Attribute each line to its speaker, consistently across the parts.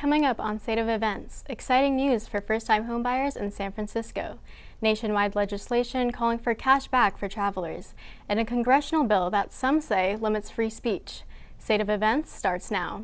Speaker 1: Coming up on State of Events, exciting news for first-time homebuyers in San Francisco, nationwide legislation calling for cash back for travelers, and a congressional bill that some say limits free speech. State of Events starts now.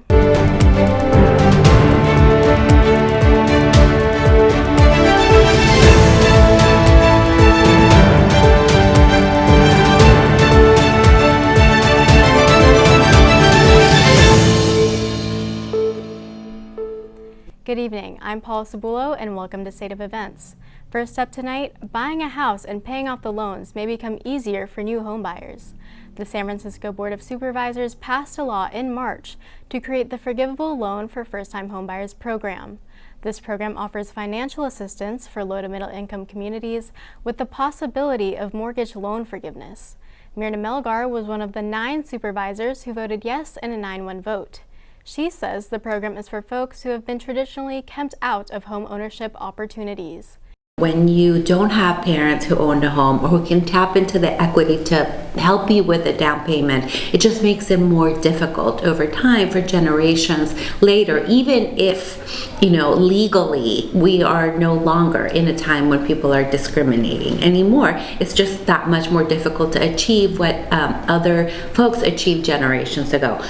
Speaker 1: Good evening, I'm Paula Sibulo and welcome to State of Events. First up tonight, buying a house and paying off the loans may become easier for new homebuyers. The San Francisco Board of Supervisors passed a law in March to create the Forgivable Loan for First-Time Homebuyers program. This program offers financial assistance for low to middle income communities with the possibility of mortgage loan forgiveness. Myrna Melgar was one of the 9 supervisors who voted yes in a 9-1 vote. She says the program is for folks who have been traditionally kept out of home ownership opportunities.
Speaker 2: When you don't have parents who own a home or who can tap into the equity to help you with a down payment, it just makes it more difficult over time for generations later, even if, legally we are no longer in a time when people are discriminating anymore. It's just that much more difficult to achieve what other folks achieved generations ago.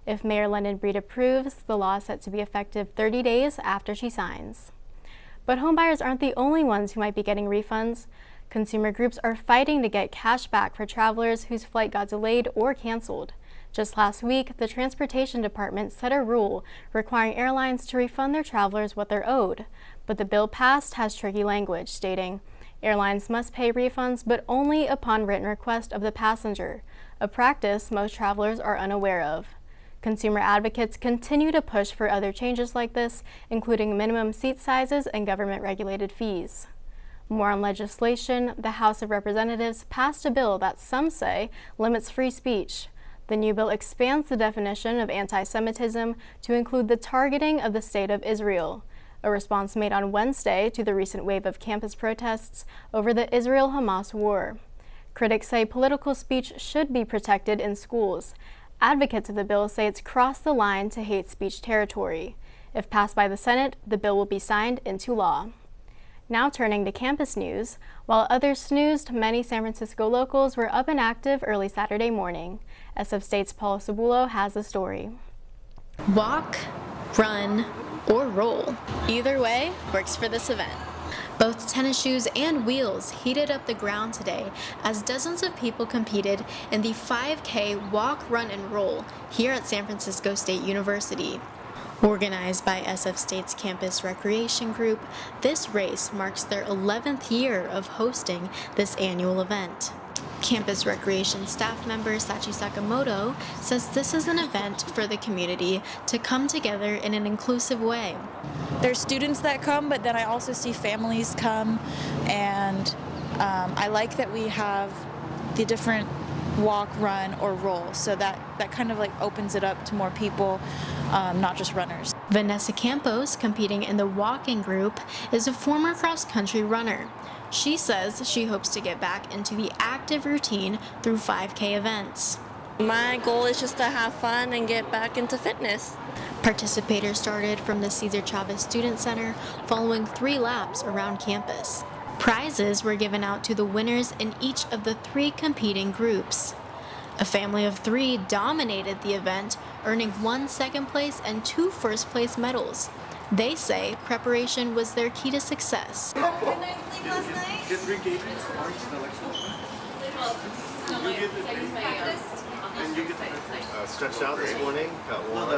Speaker 1: If Mayor London Breed approves, the law is set to be effective 30 days after she signs. But homebuyers aren't the only ones who might be getting refunds. Consumer groups are fighting to get cash back for travelers whose flight got delayed or canceled. Just last week, the Transportation Department set a rule requiring airlines to refund their travelers what they're owed. But the bill passed has tricky language stating, airlines must pay refunds but only upon written request of the passenger, a practice most travelers are unaware of. Consumer advocates continue to push for other changes like this, including minimum seat sizes and government-regulated fees. More on legislation, the House of Representatives passed a bill that some say limits free speech. The new bill expands the definition of antisemitism to include the targeting of the State of Israel, a response made on Wednesday to the recent wave of campus protests over the Israel-Hamas war. Critics say political speech should be protected in schools. Advocates of the bill say it's crossed the line to hate speech territory. If passed by the Senate, the bill will be signed into law. Now turning to campus news, while others snoozed, many San Francisco locals were up and active early Saturday morning. SF State's Paula Sibulo has the story. Walk, run, or roll. Either way works for this event. Both tennis shoes and wheels heated up the ground today as dozens of people competed in the 5K walk, run, and roll here at San Francisco State University. Organized by SF State's Campus Recreation Group, this race marks their 11th year of hosting this annual event. Campus Recreation staff member Sachi Sakamoto says this is an event for the community to come together in an inclusive way.
Speaker 3: There's students that come, but then I also see families come, and I like that we have the different walk, run, or roll, so that kind of opens it up to more people, not just runners.
Speaker 1: Vanessa Campos, competing in the walking group, is a former cross-country runner. She says she hopes to get back into the active routine through 5K events.
Speaker 4: My goal is just to have fun and get back into fitness.
Speaker 1: Participators started from the Cesar Chavez Student Center following 3 laps around campus. Prizes were given out to the winners in each of the 3 competing groups. A family of 3 dominated the event, earning 1 second place and 2 first place medals. They say preparation was their key to success.
Speaker 4: Good night's sleep last night?
Speaker 5: Get 3 games. Stretched out this morning, got warm,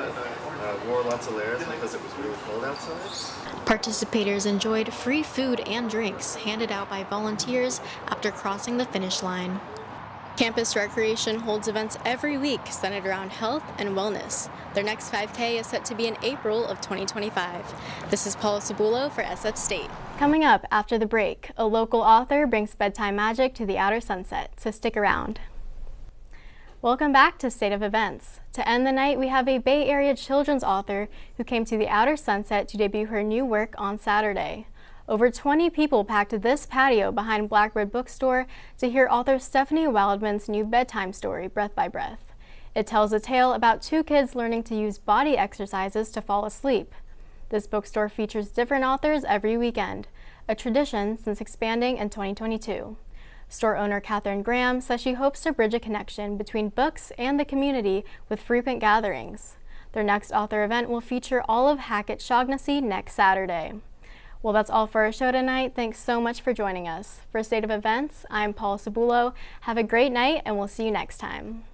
Speaker 5: wore lots of layers because it was really cold outside.
Speaker 1: Participators enjoyed free food and drinks handed out by volunteers after crossing the finish line. Campus Recreation holds events every week centered around health and wellness. Their next 5K is set to be in April of 2025. This is Paula Sibulo for SF State. Coming up after the break, a local author brings bedtime magic to the outer sunset, so stick around. Welcome back to State of Events. To end the night, we have a Bay Area children's author who came to the outer sunset to debut her new work on Saturday. Over 20 people packed this patio behind Blackbird Bookstore to hear author Stephanie Wildman's new bedtime story, Breath by Breath. It tells a tale about 2 kids learning to use body exercises to fall asleep. This bookstore features different authors every weekend, a tradition since expanding in 2022. Store owner Catherine Graham says she hopes to bridge a connection between books and the community with frequent gatherings. Their next author event will feature all of Hackett Shaughnessy next Saturday. Well, that's all for our show tonight. Thanks so much for joining us. For State of Events, I'm Paula Sibulo. Have a great night, and we'll see you next time.